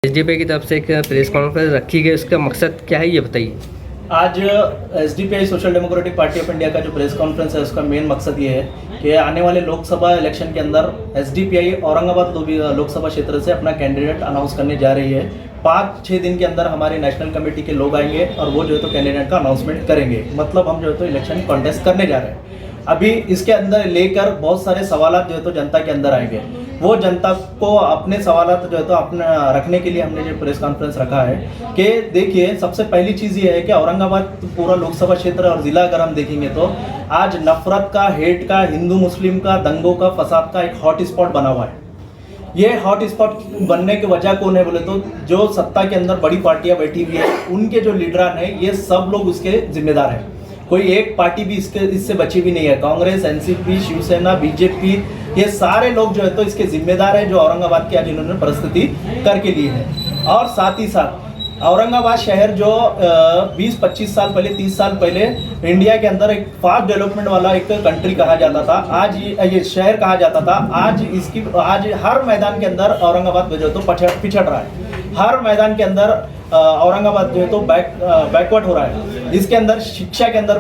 SDPI की तरफ से एक प्रेस कॉन्फ्रेंस रखी गई, उसका मकसद क्या है ये बताइए। आज SDPI social democratic party of India का जो प्रेस कॉन्फ्रेंस है उसका मेन मकसद ये है कि आने वाले लोकसभा इलेक्शन के अंदर एसडीपीआई औरंगाबाद लोकसभा क्षेत्र से अपना कैंडिडेट अनाउंस करने जा रही है। 5-6 दिन के अंदर हमारे नेशनल कमेटी के लोग आएंगे और वो जो है तो कैंडिडेट का अनाउंसमेंट करेंगे। मतलब हम जो है तो इलेक्शन कॉन्टेस्ट करने जा रहे हैं। अभी इसके अंदर लेकर बहुत सारे सवालात जो है तो जनता के अंदर आएंगे। वो जनता को अपने सवालात जो है तो अपने रखने के लिए हमने जो प्रेस कॉन्फ्रेंस रखा है कि देखिए, सबसे पहली चीज़ ये है कि औरंगाबाद पूरा लोकसभा क्षेत्र और ज़िला अगर हम देखेंगे तो आज नफरत का, हेट का, हिंदू मुस्लिम का, दंगों का, फसाद का एक हॉट स्पॉट बना हुआ है। ये हॉट स्पॉट बनने की वजह कौन है बोले तो जो सत्ता के अंदर बड़ी पार्टियां बैठी हुई है, उनके जो लीडरान है, ये सब लोग उसके जिम्मेदार हैं। कोई एक पार्टी भी इससे बची भी नहीं है। कांग्रेस, एनसीपी, शिवसेना, बीजेपी, ये सारे लोग जो है तो इसके जिम्मेदार है जो औरंगाबाद की आज इन्होंने परिस्थिति करके ली है। और साथ ही साथ औरंगाबाद शहर जो 20-25 साल पहले, 30 साल पहले इंडिया के अंदर एक फास्ट डेवलपमेंट वाला एक कंट्री कहा जाता था, आज ये शहर कहा जाता था, आज हर मैदान के अंदर औरंगाबाद जो है तो पिछड़ रहा है। हर मैदान के अंदर औरंगाबाद जो है तो बैकवर्ड हो रहा है। इसके अंदर शिक्षा के अंदर,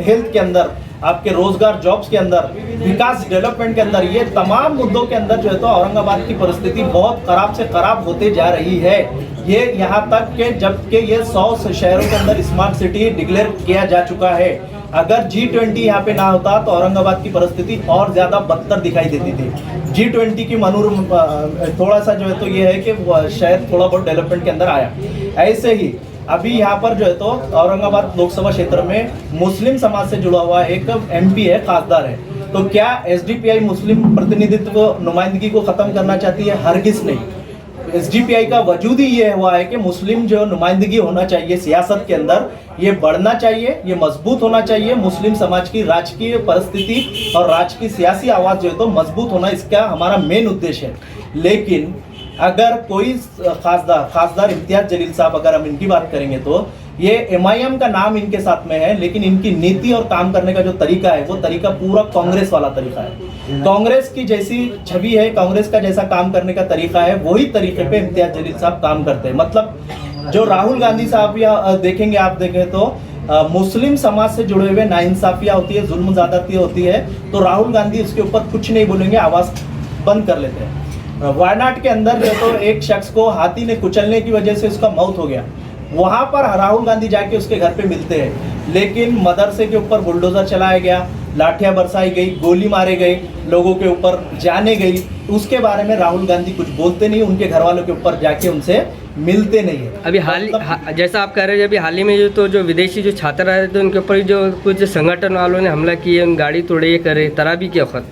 हेल्थ के अंदर, आपके रोजगार, जॉब्स के अंदर, विकास, डेवलपमेंट के अंदर, ये तमाम मुद्दों के अंदर जो है तो औरंगाबाद की परिस्थिति बहुत खराब से खराब होते जा रही है। ये यहाँ तक कि जबकि ये 100 शहरों के अंदर स्मार्ट सिटी डिक्लेयर किया जा चुका है। अगर G20 यहाँ पे ना होता तो औरंगाबाद की परिस्थिति और ज्यादा बदतर दिखाई देती थी। G20 की थोड़ा सा जो है तो ये है कि शायद थोड़ा बहुत डेवलपमेंट के अंदर आया। ऐसे ही अभी यहाँ पर जो है तो औरंगाबाद लोकसभा क्षेत्र में मुस्लिम समाज से जुड़ा हुआ एक MP है, खासदार है। तो क्या एसडीपीआई मुस्लिम प्रतिनिधित्व, नुमाइंदगी को खत्म करना चाहती है? हरगिज नहीं। एसडीपीआई का वजूद ही ये हुआ है कि मुस्लिम जो नुमाइंदगी होना चाहिए सियासत के अंदर, ये बढ़ना चाहिए, ये मजबूत होना चाहिए। मुस्लिम समाज की राजकीय परिस्थिति और राजकीय सियासी आवाज़ जो है तो मजबूत होना, इसका हमारा मेन उद्देश्य है। लेकिन अगर कोई खासदार इम्तियाज जलील साहब, अगर हम इनकी बात करेंगे तो ये MIM का नाम इनके साथ में है, लेकिन इनकी नीति और काम करने का जो तरीका है वो तरीका पूरा कांग्रेस वाला तरीका है। कांग्रेस की जैसी छवि है, कांग्रेस का जैसा काम करने का तरीका है, वही तरीके पे इम्तियाज जलील साहब काम करते हैं। मतलब जो राहुल गांधी साहब या देखेंगे, आप देखें तो मुस्लिम समाज से जुड़े हुए नाइंसाफियां होती है, जुल्म ज्यादती होती है, तो राहुल गांधी उसके ऊपर कुछ नहीं बोलेंगे, आवाज बंद कर लेते हैं। वायनाड के अंदर जो तो एक शख्स को हाथी ने कुचलने की वजह से उसका मौत हो गया, वहां पर राहुल गांधी जाके उसके घर पे मिलते हैं, लेकिन मदरसे के ऊपर बुलडोजर चलाया गया, लाठियां बरसाई गई, गोली मारे गई, लोगों के ऊपर जाने गई, उसके बारे में राहुल गांधी कुछ बोलते नहीं, उनके घर वालों के ऊपर जाके उनसे मिलते नहीं है। अभी जैसा आप कह रहे हैं, अभी हाल ही में जो विदेशी जो छात्र आए थे उनके ऊपर जो कुछ संगठन वालों ने हमला किए, गाड़ी तोड़े, करे, तरा भी किया वक्त,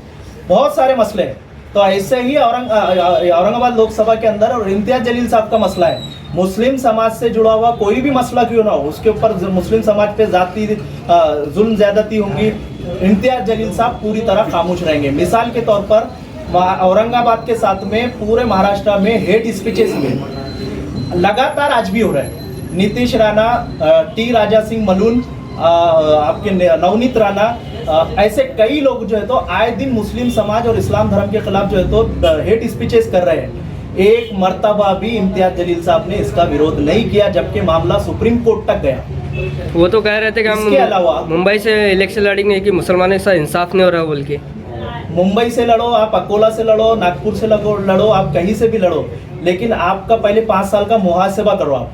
बहुत सारे मसले हैं। तो ऐसे ही औरंगाबाद लोकसभा के अंदर और इम्तियाज जलील साहब का मसला है। मुस्लिम समाज से जुड़ा हुआ कोई भी मसला क्यों ना हो, उसके ऊपर मुस्लिम समाज पे जाती जुल्म ज्यादती होंगी, इम्तियाज जलील साहब पूरी तरह खामोश रहेंगे। मिसाल के तौर पर औरंगाबाद के साथ में पूरे महाराष्ट्र में हेट स्पीचेस हुए, लगातार आज भी हो रहे हैं। नीतीश राणा, T राजा सिंह मलून, आपके नवनीत राणा, ऐसे कई लोग जो है तो आए दिन मुस्लिम समाज और इस्लाम धर्म के खिलाफ जो है तो हेट स्पीचेस कर रहे हैं। एक मर्तबा भी इम्तियाज जलील साहब ने इसका विरोध नहीं किया, जबकि मामला सुप्रीम कोर्ट तक गया। वो तो कह रहे थे कि हम अलावा मुंबई से इलेक्शन लड़ेंगे कि मुसलमानों के साथ इंसाफ नहीं हो रहा बोल के। मुंबई से लड़ो, आप अकोला से लड़ो, नागपुर से लड़ो, आप कहीं से भी लड़ो, लेकिन आपका पहले 5 साल का मुहासेबा करो।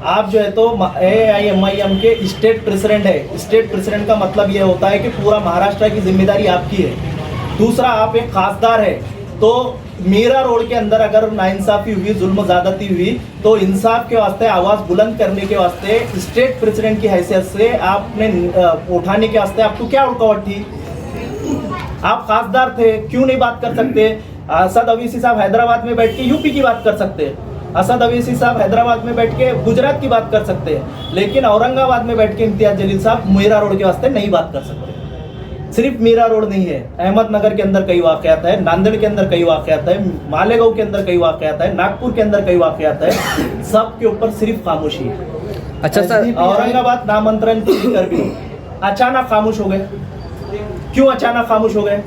आप जो है तो AIMIM के स्टेट प्रेसिडेंट है। स्टेट प्रेसिडेंट का मतलब ये होता है कि पूरा महाराष्ट्र की जिम्मेदारी आपकी है। दूसरा, आप एक खासदार है, तो मीरा रोड के अंदर अगर नाइंसाफी हुई, जुल्म ज्यादती हुई, तो इंसाफ के वास्ते, आवाज बुलंद करने के वास्ते, स्टेट प्रेसिडेंट की हैसियत से आपने उठाने के वास्ते आपको क्या रुकावट थी? आप खासदार थे, क्यों नहीं बात कर सकते? असद अवीसी साहब हैदराबाद में बैठ के यूपी की बात कर सकते हैं, असद अवीसी साहब हैदराबाद में बैठ के गुजरात की बात कर सकते हैं, लेकिन औरंगाबाद में बैठ के इम्तियाज जलील साहब मीरा रोड के वास्ते नहीं बात कर सकते। सिर्फ मीरा रोड नहीं है, अहमदनगर के अंदर कई वाकयात है, नांदेड़ के अंदर कई वाकयात है, मालेगांव के अंदर कई वाकयात है, नागपुर के अंदर कई वाकयात है, सब के ऊपर सिर्फ खामोशी है। अच्छा सर, औरंगाबाद नामांतरण कर भी अचानक खामोश हो गए। क्यों अचानक खामोश हो गए?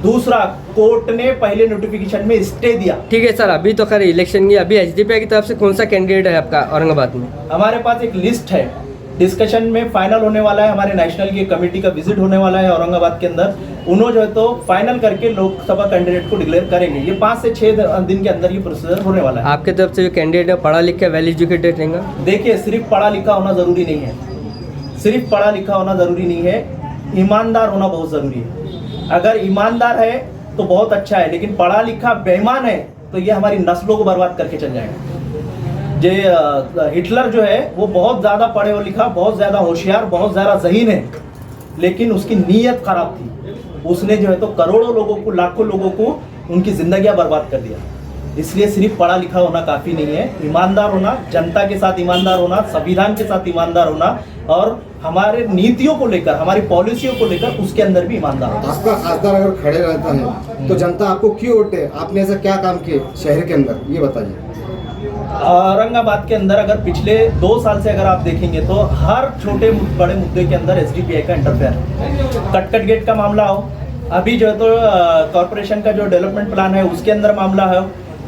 दूसरा, कोर्ट ने पहले नोटिफिकेशन में स्टे दिया। ठीक है सर, अभी तो खैर इलेक्शन की, अभी एसडीपीआई की तरफ से कौन सा कैंडिडेट है आपका औरंगाबाद में? हमारे पास एक लिस्ट है, डिस्कशन में फाइनल होने वाला है। हमारे नेशनल की कमेटी का विजिट होने वाला है औरंगाबाद के अंदर। उन्होंने जो है तो फाइनल करके लोकसभा कैंडिडेट को डिक्लेयर करेंगे। ये 5 से 6 दिन के अंदर ये प्रोसीजर होने वाला है। आपके तरफ से जो कैंडिडेट है पढ़ा लिखा वेल एजुकेटेड रहेगा? देखिए, सिर्फ पढ़ा लिखा होना ज़रूरी नहीं है, सिर्फ पढ़ा लिखा होना ज़रूरी नहीं है, ईमानदार होना बहुत ज़रूरी है। अगर ईमानदार है तो बहुत अच्छा है, लेकिन पढ़ा लिखा बेईमान है तो ये हमारी नस्लों को बर्बाद करके चल जाएगा। जे हिटलर जो है वो बहुत ज़्यादा पढ़े और लिखा, बहुत ज़्यादा होशियार, बहुत ज़्यादा ज़हीन है, लेकिन उसकी नीयत खराब थी। उसने जो है तो करोड़ों लोगों को, लाखों लोगों को उनकी ज़िंदगियां बर्बाद कर दिया। इसलिए सिर्फ पढ़ा लिखा होना काफ़ी नहीं है, ईमानदार होना, जनता के साथ ईमानदार होना, संविधान के साथ ईमानदार होना, और हमारे नीतियों को लेकर, हमारी पॉलिसियों को लेकर उसके अंदर भी ईमानदार होना। आपका खासदार अगर खड़े रहता है तो जनता आपको क्यों वोटे? आपने ऐसा क्या काम किए शहर के अंदर, ये बताइए। औरंगाबाद के अंदर अगर पिछले 2 साल से अगर आप देखेंगे तो हर छोटे बड़े मुद्दे के अंदर एसडीपीआई का इंटरफेयर है। कटकट गेट का मामला हो, अभी जो है तो कॉरपोरेशन का जो डेवलपमेंट प्लान है उसके अंदर मामला हो,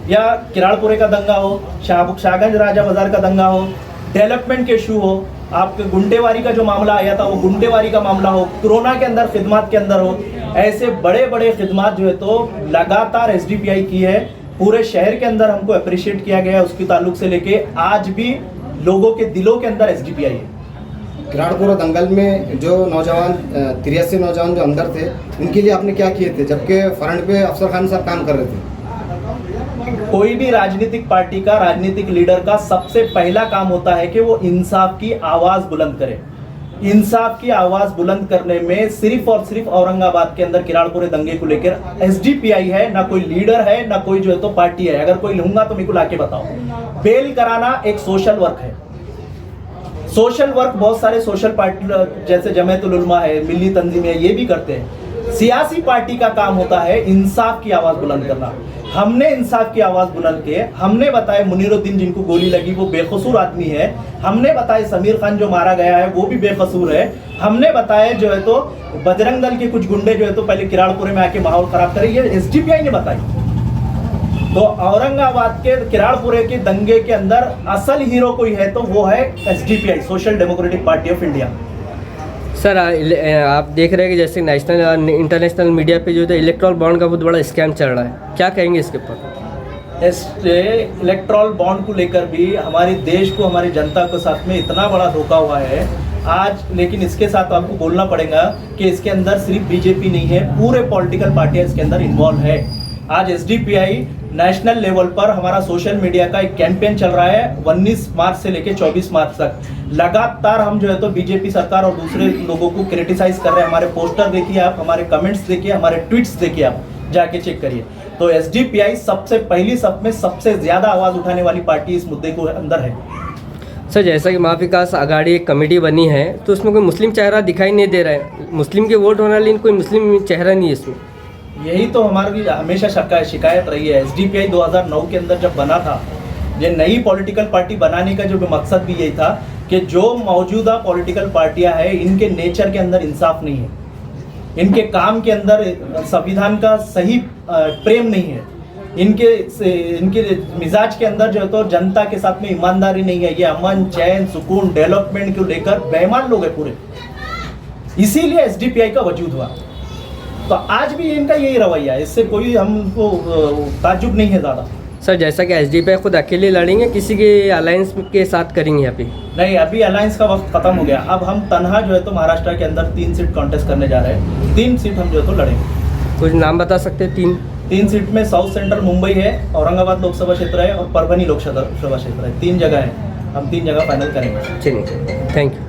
या किराड़पुरे का दंगा हो, शाहगंज राजा बाजार का दंगा हो, डेवलपमेंट के इशू हो, आपके गुंडेवारी का जो मामला आया था वो गुंडेवारी का मामला हो, कोरोना के अंदर खिदमत के अंदर हो, ऐसे बड़े बड़े खिदमत जो है तो लगातार एसडीपीआई की है। पूरे शहर के अंदर हमको अप्रिशिएट किया गया है। उसके ताल्लुक से लेके आज भी लोगों के दिलों के अंदर एसडीपीआई है। किराड़पुरा दंगल में जो नौजवान 83 नौजवान जो अंदर थे, उनके लिए आपने क्या किए थे, जबकि फ्रंट पे अफसर खान साहब काम कर रहे थे? कोई भी राजनीतिक पार्टी का, राजनीतिक लीडर का सबसे पहला काम होता है कि वो इंसाफ की आवाज बुलंद करे। इंसाफ की आवाज बुलंद करने में सिर्फ और सिर्फ औरंगाबाद के अंदर किराड़पुरे दंगे को लेकर एसडीपीआई है, ना कोई लीडर है, ना कोई जो है तो पार्टी है। अगर कोई लूंगा तो मेरे को लाके बताओ। बेल कराना एक सोशल वर्क है। सोशल वर्क बहुत सारे सोशल पार्टी जैसे जमायतुल उलमा है, मिली तंजीम है, ये भी करते हैं। सियासी पार्टी का काम होता है इंसाफ की आवाज बुलंद करना। हमने इंसाफ की आवाज बुलंद की, हमने बताया मुनीरुद्दीन जिनको गोली लगी वो बेकसूर आदमी है, हमने बताया समीर खान जो मारा गया है वो भी बेकसूर है, हमने बताया जो है तो बजरंग दल के कुछ गुंडे जो है तो पहले किराड़पुरे में आके माहौल खराब करे, ये एसडीपीआई ने बताई। तो औरंगाबाद के किराड़पुरे के दंगे के अंदर असल हीरो कोई है तो वो है SDPI, social democratic party of India. Sir आप देख रहे हैं कि जैसे नेशनल और इंटरनेशनल मीडिया पे जो है इलेक्ट्रल बॉन्ड का बहुत बड़ा स्कैम चल रहा है, क्या कहेंगे इसके ऊपर? इलेक्ट्रल बॉन्ड को लेकर भी हमारे देश को, हमारी जनता के साथ में इतना बड़ा धोखा हुआ है आज। लेकिन इसके साथ आपको बोलना पड़ेगा कि इसके अंदर सिर्फ बीजेपी नहीं है, पूरे पॉलिटिकल पार्टियां इसके अंदर इन्वॉल्व है। आज एसडीपीआई नेशनल लेवल पर हमारा सोशल मीडिया का एक कैंपेन चल रहा है 19 मार्च से लेकर 24 मार्च तक। लगातार हम जो है तो बीजेपी सरकार और दूसरे लोगों को क्रिटिसाइज कर रहे हैं। हमारे पोस्टर देखिए आप, हमारे कमेंट्स देखिए, हमारे ट्वीट्स देखिए, आप जाके चेक करिए। तो एसडीपीआई सबसे पहली सब में सबसे ज्यादा आवाज उठाने वाली पार्टी इस मुद्दे को अंदर है। सर जैसा कि महाविकास आघाड़ी एक कमेटी बनी है तो उसमें कोई मुस्लिम चेहरा दिखाई नहीं दे रहा है, मुस्लिम के वोट होना, लेकिन कोई मुस्लिम चेहरा नहीं है इसमें। यही तो हमारी हमेशा शिकायत रही है। एसडीपीआई 2009 के अंदर जब बना था, ये नई पॉलिटिकल पार्टी बनाने का जो मकसद भी यही था कि जो मौजूदा पॉलिटिकल पार्टियां हैं इनके नेचर के अंदर इंसाफ नहीं है, इनके काम के अंदर संविधान का सही प्रेम नहीं है, इनके मिजाज के अंदर जो है तो जनता के साथ में ईमानदारी नहीं है। ये अमन, चैन, सुकून, डेवलपमेंट को लेकर बेईमान लोग हैं पूरे। इसीलिए एसडीपीआई का वजूद हुआ। तो आज भी इनका यही रवैया है, इससे कोई हमको ताज्जुब नहीं है ज़्यादा। सर जैसा कि एसडीपीआई खुद अकेले लड़ेंगे, किसी के अलायंस के साथ करेंगे अभी? नहीं, अभी अलायंस का वक्त खत्म हो गया। अब हम तनहा जो है तो महाराष्ट्र के अंदर 3 सीट कॉन्टेस्ट करने जा रहे हैं। 3 सीट हम जो है तो लड़ेंगे। कुछ नाम बता सकते हैं? 3 सीट में साउथ सेंट्रल मुंबई है, औरंगाबाद लोकसभा क्षेत्र है और परभनी लोकसभा क्षेत्र है। 3 जगह है, हम 3 जगह फाइनल करेंगे। चलिए, थैंक यू।